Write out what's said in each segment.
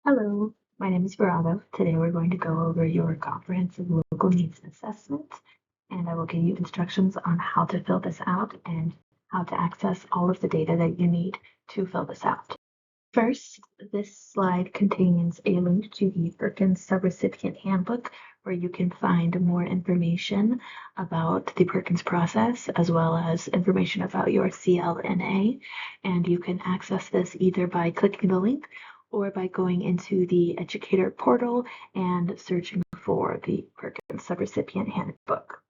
Hello, my name is Virago. Today we're going to go over your comprehensive local needs assessment, and I will give you instructions on how to fill this out and how to access all of the data that you need to fill this out. First, this slide contains a link to the Perkins Subrecipient Handbook, where you can find more information about the Perkins process, as well as information about your CLNA. And you can access this either by clicking the link or by going into the educator portal and searching for the Perkins Subrecipient Handbook.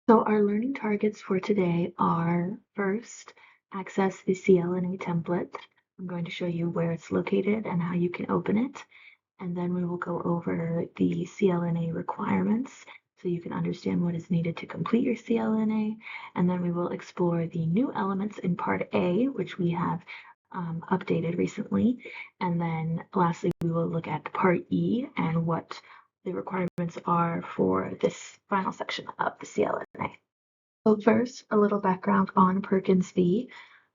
So our learning targets for today are first, access the CLNA template. I'm going to show you where it's located and how you can open it. And then we will go over the CLNA requirements so you can understand what is needed to complete your CLNA. And then we will explore the new elements in Part A, which we have updated recently. And then lastly, we will look at Part E and what the requirements are for this final section of the CLNA. So first, a little background on Perkins V.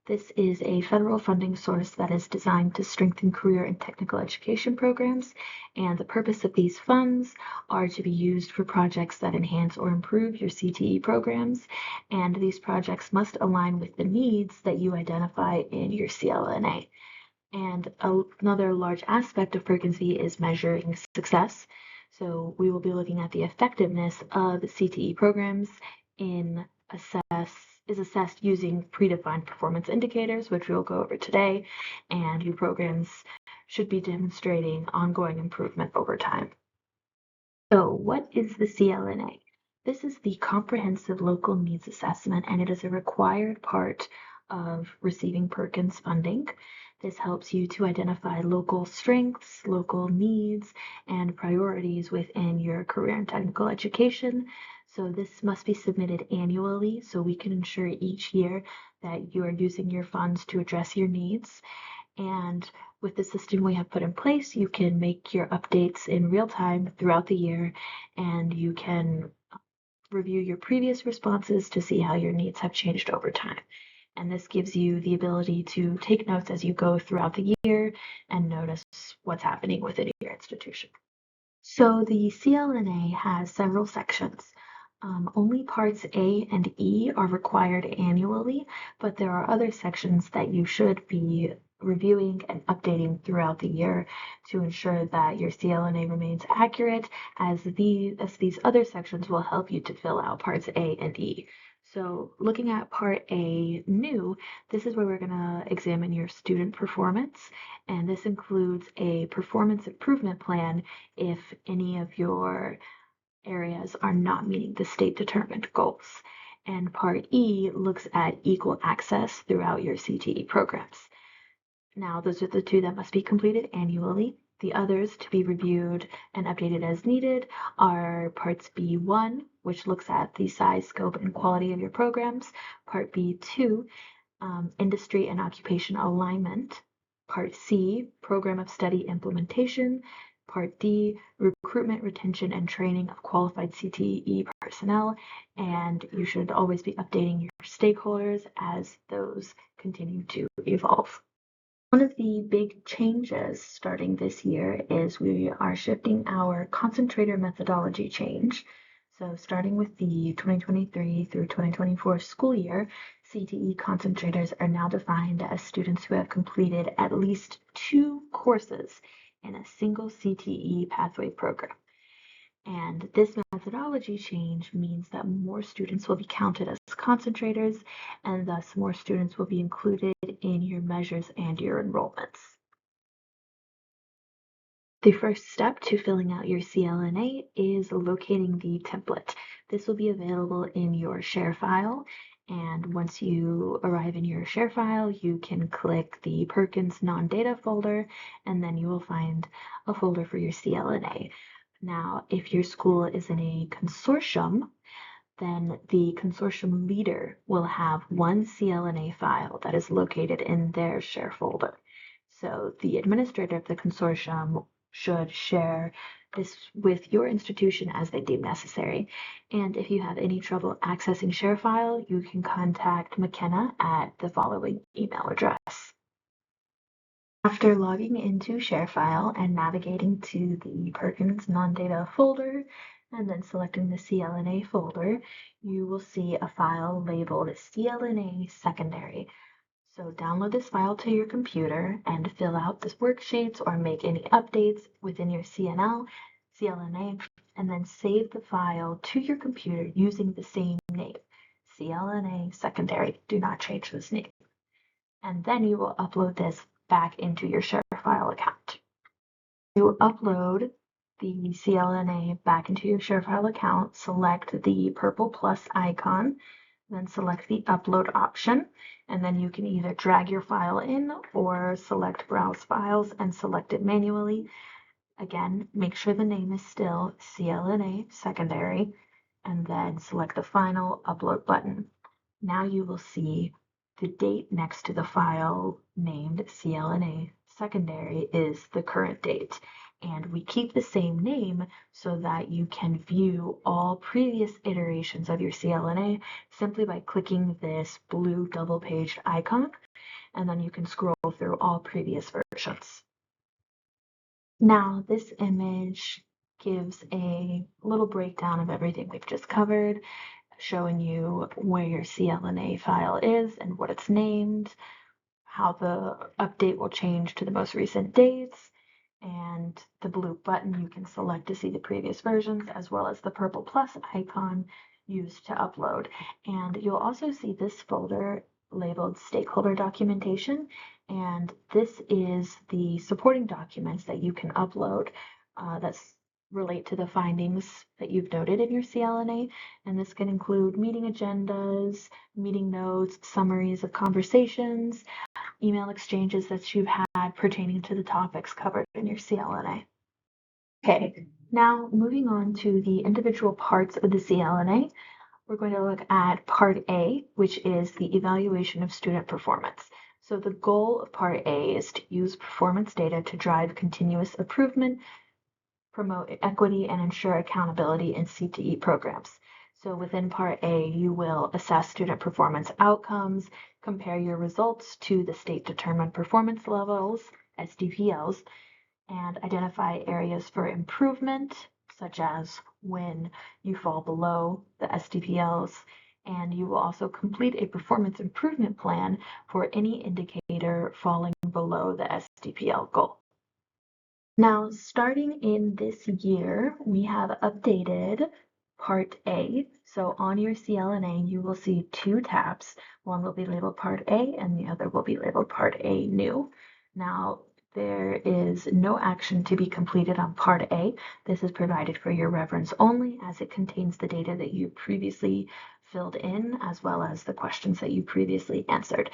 This is a federal funding source that is designed to strengthen career and technical education programs, and the purpose of these funds are to be used for projects that enhance or improve your CTE programs, and these projects must align with the needs that you identify in your CLNA. And another large aspect of Perkins V is measuring success. So we will be looking at the effectiveness of CTE programs is assessed using predefined performance indicators, which we'll go over today, and your programs should be demonstrating ongoing improvement over time. So what is the CLNA? This is the Comprehensive Local Needs Assessment, and it is a required part of receiving Perkins funding. This helps you to identify local strengths, local needs, and priorities within your career and technical education. So this must be submitted annually so we can ensure each year that you are using your funds to address your needs. And with the system we have put in place, you can make your updates in real time throughout the year, and you can review your previous responses to see how your needs have changed over time. And this gives you the ability to take notes as you go throughout the year and notice what's happening within your institution. So the CLNA has several sections. Only parts A and E are required annually, but there are other sections that you should be reviewing and updating throughout the year to ensure that your CLNA remains accurate, as these other sections will help you to fill out parts A and E. So looking at Part A new, this is where we're going to examine your student performance, and this includes a performance improvement plan if any of your areas are not meeting the state-determined goals. And Part E looks at equal access throughout your CTE programs. Now, those are the two that must be completed annually. The others to be reviewed and updated as needed are Parts B1, which looks at the size, scope, and quality of your programs. Part B2, industry and occupation alignment. Part C, program of study implementation. Part D, recruitment, retention, and training of qualified CTE personnel. And you should always be updating your stakeholders as those continue to evolve. One of the big changes starting this year is we are shifting our concentrator methodology change. So starting with the 2023 through 2024 school year, CTE concentrators are now defined as students who have completed at least 2 courses in a single CTE pathway program. And this methodology change means that more students will be counted as concentrators, and thus more students will be included in your measures and your enrollments. The first step to filling out your CLNA is locating the template. This will be available in your share file, and once you arrive in your share file, you can click the Perkins non-data folder, and then you will find a folder for your CLNA. Now, if your school is in a consortium, then the consortium leader will have one CLNA file that is located in their share folder. So the administrator of the consortium should share this with your institution as they deem necessary. And if you have any trouble accessing share file, you can contact McKenna at the following email address. After logging into ShareFile and navigating to the Perkins non-data folder, and then selecting the CLNA folder, you will see a file labeled CLNA secondary. So download this file to your computer and fill out the worksheets or make any updates within your CLNA, and then save the file to your computer using the same name, CLNA secondary. Do not change this name. And then you will upload this back into your ShareFile account. To upload the CLNA back into your ShareFile account, select the purple plus icon, then select the upload option, and then you can either drag your file in or select browse files and select it manually. Again, make sure the name is still CLNA secondary, and then select the final upload button. Now you will see the date next to the file named CLNA secondary is the current date. And we keep the same name so that you can view all previous iterations of your CLNA simply by clicking this blue double-paged icon, and then you can scroll through all previous versions. Now, this image gives a little breakdown of everything we've just covered, showing you where your CLNA file is and what it's named, how the update will change to the most recent dates, and the blue button you can select to see the previous versions, as well as the purple plus icon used to upload. And you'll also see this folder labeled stakeholder documentation, and this is the supporting documents that you can upload that relate to the findings that you've noted in your CLNA, and this can include meeting agendas, meeting notes, summaries of conversations, email exchanges that you've had pertaining to the topics covered in your CLNA. Okay, now moving on to the individual parts of the CLNA, we're going to look at Part A, which is the evaluation of student performance. So the goal of Part A is to use performance data to drive continuous improvement, promote equity, and ensure accountability in CTE programs. So within Part A, you will assess student performance outcomes, compare your results to the state-determined performance levels, SDPLs, and identify areas for improvement, such as when you fall below the SDPLs, and you will also complete a performance improvement plan for any indicator falling below the SDPL goal. Now, starting in this year, we have updated Part A. So on your CLNA, you will see two tabs. One will be labeled Part A and the other will be labeled Part A New. Now, there is no action to be completed on Part A. This is provided for your reference only, as it contains the data that you previously filled in, as well as the questions that you previously answered.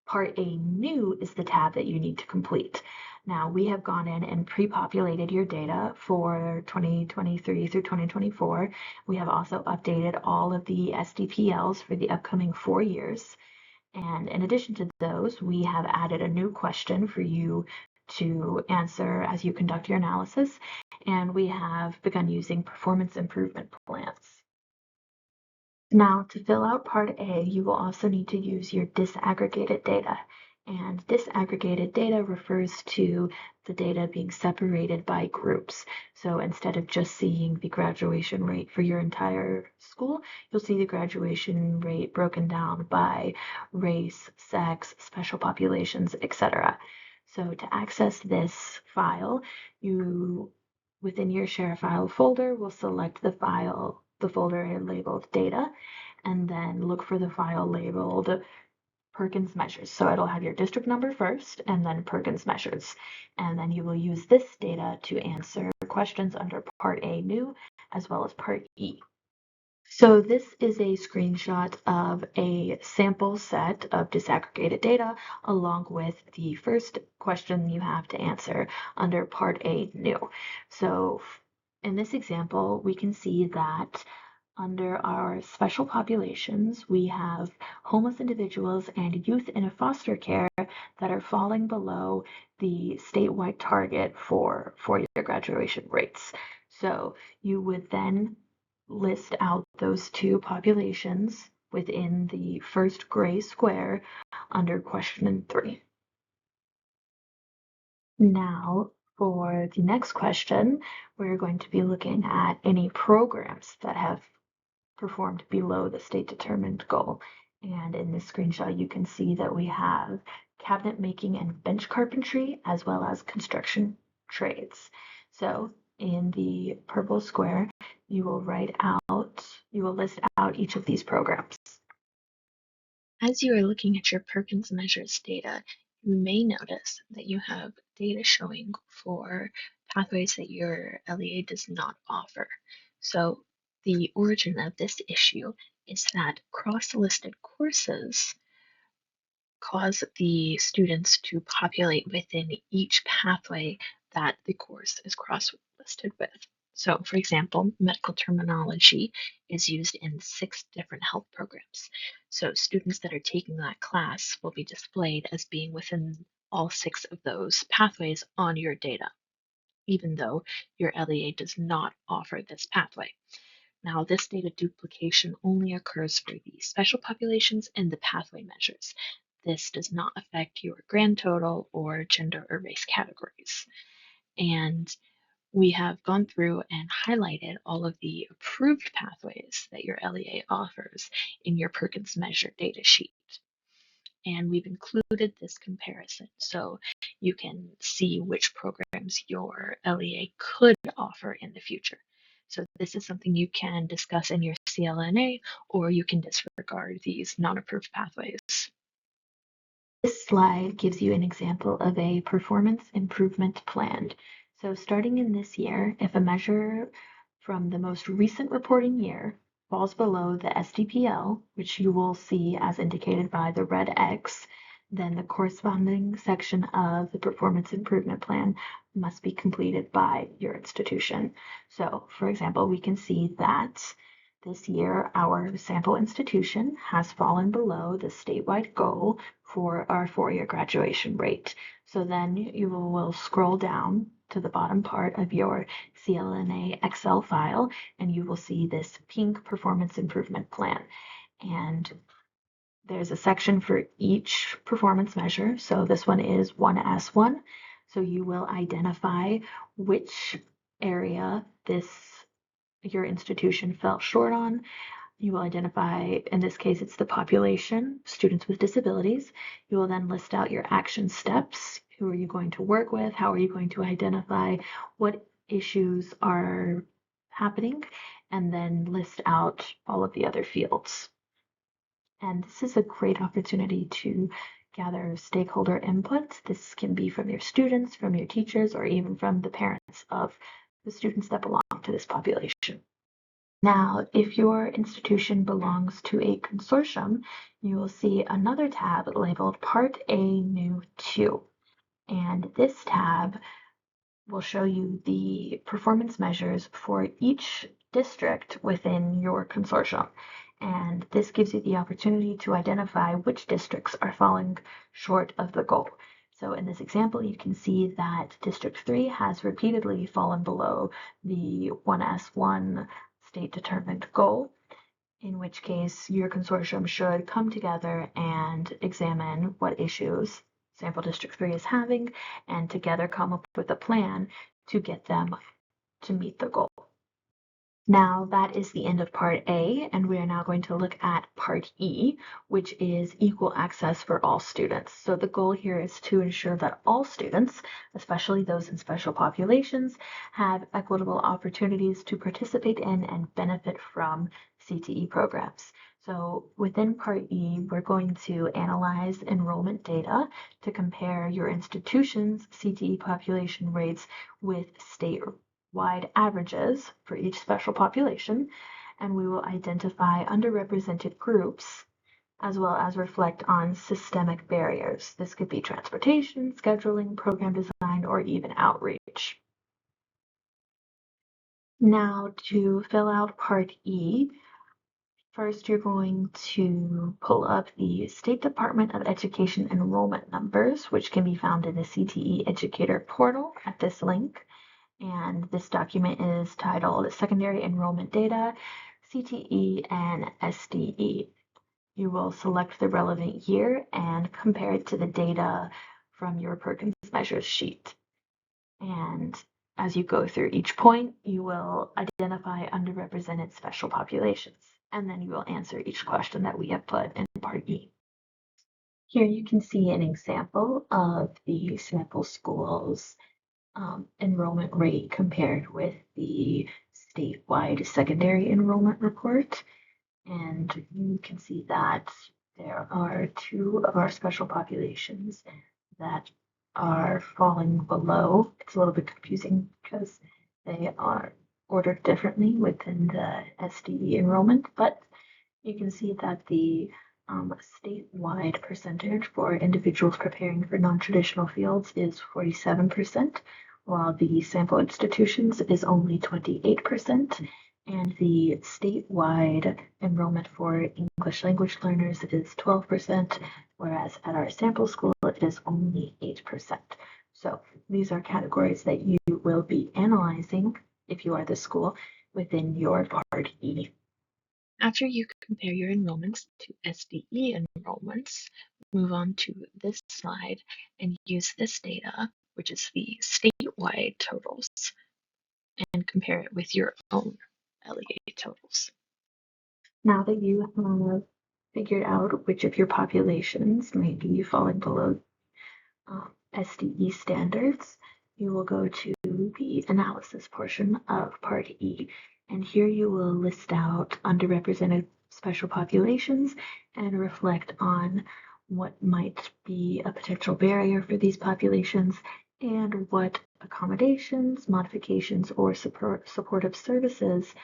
Part A New is the tab that you need to complete. Now, we have gone in and pre-populated your data for 2023 through 2024. We have also updated all of the SDPLs for the upcoming 4 years. And in addition to those, we have added a new question for you to answer as you conduct your analysis. And we have begun using performance improvement plans. Now, to fill out Part A, you will also need to use your disaggregated data. And disaggregated data refers to the data being separated by groups. So instead of just seeing the graduation rate for your entire school, you'll see the graduation rate broken down by race, sex, special populations, etc. So to access this file, you, within your ShareFile folder, will select the folder labeled data, and then look for the file labeled Perkins measures. So it'll have your district number first and then Perkins measures. And then you will use this data to answer questions under Part A New as well as Part E. So this is a screenshot of a sample set of disaggregated data along with the first question you have to answer under Part A New. So in this example, we can see that under our special populations, we have homeless individuals and youth in foster care that are falling below the statewide target for four-year graduation rates. So you would then list out those two populations within the first gray square under question 3. Now, for the next question, we're going to be looking at any programs that have performed below the state-determined goal. And in this screenshot, you can see that we have cabinet making and bench carpentry, as well as construction trades. So in the purple square, you will list out each of these programs. As you are looking at your Perkins measures data, you may notice that you have data showing for pathways that your LEA does not offer. So the origin of this issue is that cross-listed courses cause the students to populate within each pathway that the course is cross-listed with. So, for example, medical terminology is used in 6 different health programs. So, students that are taking that class will be displayed as being within all 6 of those pathways on your data, even though your LEA does not offer this pathway. Now, this data duplication only occurs for the special populations and the pathway measures. This does not affect your grand total or gender or race categories. And we have gone through and highlighted all of the approved pathways that your LEA offers in your Perkins measure data sheet. And we've included this comparison so you can see which programs your LEA could offer in the future. So this is something you can discuss in your CLNA, or you can disregard these non-approved pathways. This slide gives you an example of a performance improvement plan. So starting in this year, if a measure from the most recent reporting year falls below the SDPL, which you will see as indicated by the red X, then the corresponding section of the performance improvement plan must be completed by your institution. So, for example, we can see that this year our sample institution has fallen below the statewide goal for our 4-year graduation rate. So then you will scroll down to the bottom part of your CLNA Excel file, and you will see this pink performance improvement plan. And there's a section for each performance measure. So this one is 1S1. So you will identify which area your institution fell short on. You will identify, in this case, it's the population, students with disabilities. You will then list out your action steps. Who are you going to work with? How are you going to identify what issues are happening? And then list out all of the other fields. And this is a great opportunity to gather stakeholder input. This can be from your students, from your teachers, or even from the parents of the students that belong to this population. Now, if your institution belongs to a consortium, you will see another tab labeled Part A New 2. And this tab will show you the performance measures for each district within your consortium. And this gives you the opportunity to identify which districts are falling short of the goal. So in this example, you can see that District 3 has repeatedly fallen below the 1S1 state-determined goal, in which case your consortium should come together and examine what issues Sample District 3 is having, and together come up with a plan to get them to meet the goal. Now that is the end of Part A, and we are now going to look at Part E, which is equal access for all students. So the goal here is to ensure that all students, especially those in special populations, have equitable opportunities to participate in and benefit from CTE programs. So within Part E, we're going to analyze enrollment data to compare your institution's CTE population rates with statewide averages for each special population, and we will identify underrepresented groups as well as reflect on systemic barriers. This could be transportation, scheduling, program design, or even outreach. Now to fill out Part E, first, you're going to pull up the State Department of Education enrollment numbers, which can be found in the CTE Educator portal at this link. And this document is titled Secondary Enrollment Data, CTE and SDE. You will select the relevant year and compare it to the data from your Perkins measures sheet. And as you go through each point, you will identify underrepresented special populations, and then you will answer each question that we have put in Part E. Here you can see an example of the sample schools enrollment rate compared with the statewide secondary enrollment report. And you can see that there are two of our special populations that are falling below. It's a little bit confusing because they are ordered differently within the SDE enrollment, but you can see that the statewide percentage for individuals preparing for non-traditional fields is 47%, while the sample institutions is only 28%, and the statewide enrollment for English language learners is 12%, whereas at our sample school it is only 8%. So these are categories that you will be analyzing if you are the school within your Part E. After you compare your enrollments to SDE enrollments, move on to this slide and use this data, which is the statewide totals, and compare it with your own LEA totals. Now that you have figured out which of your populations may be falling below SDE standards, you will go to the analysis portion of Part E. And here you will list out underrepresented special populations and reflect on what might be a potential barrier for these populations and what accommodations, modifications, or supportive services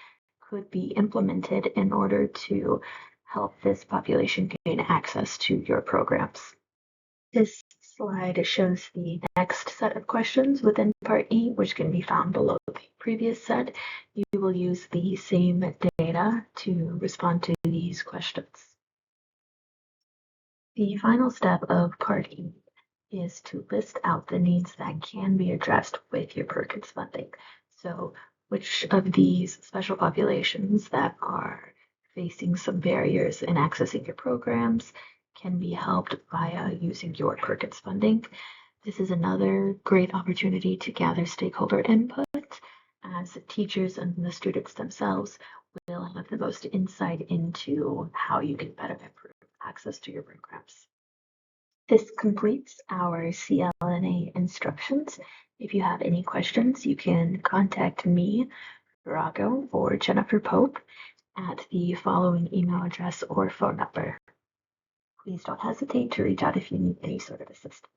could be implemented in order to help this population gain access to your programs. This slide shows the next set of questions within Part E, which can be found below the previous set. You will use the same data to respond to these questions. The final step of Part E is to list out the needs that can be addressed with your Perkins funding. So which of these special populations that are facing some barriers in accessing your programs can be helped via using your Perkins funding. This is another great opportunity to gather stakeholder input, as teachers and the students themselves will have the most insight into how you can better improve access to your programs. This completes our CLNA instructions. If you have any questions, you can contact me, Virago, or Jennifer Pope at the following email address or phone number. Please don't hesitate to reach out if you need any sort of assistance.